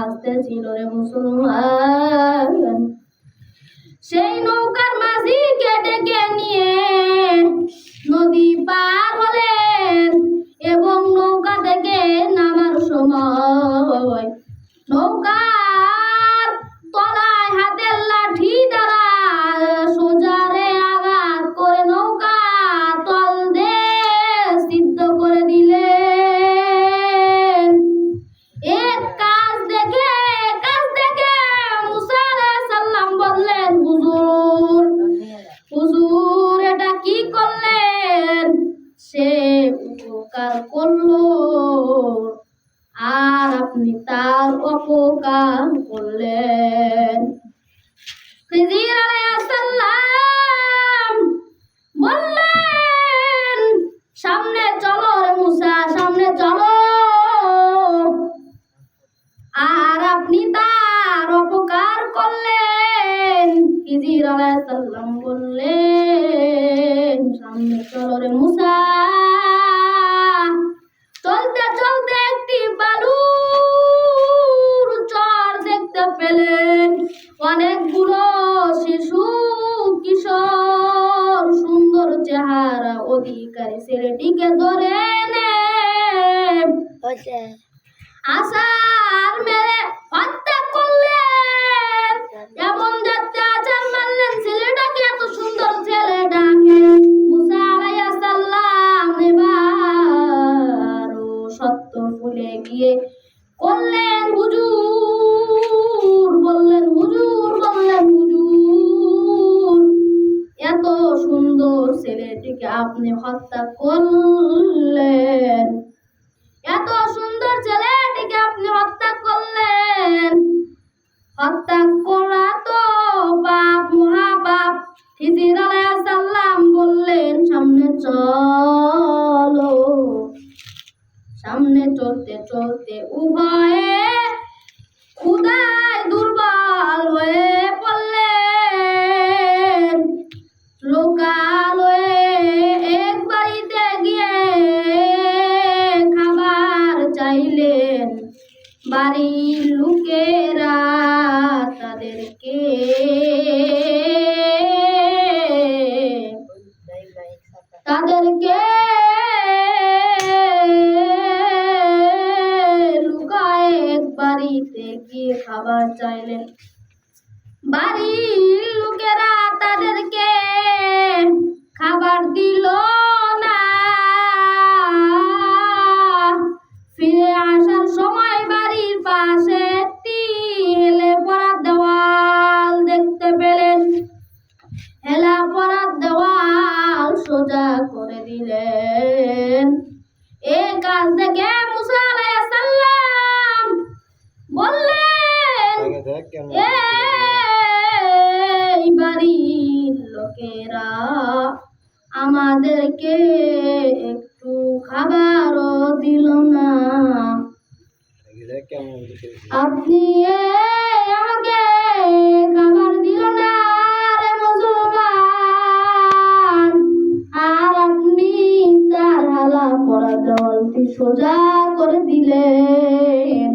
আসতেছিল রে মুসলমান। সেই নৌকার মাঝিকে ডেকে নিয়ে নদী পার হলেন এবং নৌকা থেকে নামার সময় নৌকার তলায় হাতের লাঠি দ্বারা সোজারে আঘাত করে নৌকা তল দিয়ে সিদ্ধ করে দিলেন। এর কাজ দেখে মুসা আলাইহিস সালাম বললেন, হুজুর এটা কি করলেন? সে উপকার করলো আর আপনি তার অপকার করলেন। খিজির আলাইহিস সালাম বললেন, সামনে চলো রে মুসা, সামনে চলো, আর আপনি তার অপকার করলেন। খিজির আলাইহিস সালাম বললেন, সামনে চলো রে মুসা। চলতে চলতে একটি বালুর চর দেখতে পেলেন। অনেকগুলো শিশু কিশোর সুন্দর চেহারা অধিকারী ছেলেটিকে ধরে এনে আছাড় মেরে হত্যা করলেন। এমন যাচ্ছে আছাড় মারলেন ছেলেটাকে, এত সুন্দর ছেলেটাকে। মুসা আলাইহিস সালাম এবার সত্য ফুলে গিয়ে করলেন হুজুর, বললেন হুজুর, এত সুন্দর ছেলেটিকে আপনি হত্যা করলেন, এত সুন্দর ছেলেটিকে আপনি হত্যা করলেন। হত্যা করা তো পাপ, মহাপাপ। খিজির আলাইহিস সালাম বললেন, সামনে চলো। সামনে চলতে চলতে উভয়ে ক্ষুধায় দুর্বল হয়ে পড়লেন। লোকালয়ে এক বাড়িতে গিয়ে খাবার চাইলেন। বাড়ির লোকেরা তাদেরকে লুকায় এক বাড়িতে গিয়ে খাবার চাইলেন। বাড়ির লোকেরা তাদেরকে খাবার দিল না। ফিরে আসার সময় বাড়ির পাশে একটি হেলে পড়া দেওয়াল দেখতে পেলেন। হেলা পড়া দেওয়াল সোজা করে দিলেন। এই কাজ দেখে মুসা আলাইহিস সালাম বললেন, এই বাড়ির লোকেরা আমাদেরকে একটু খাবারও দিল না। আপনি আমাকে খাবার দিল না রে মুসলমান, আর আপনি তার হালা পড়া দেওয়ালটি সোজা করে দিলেন।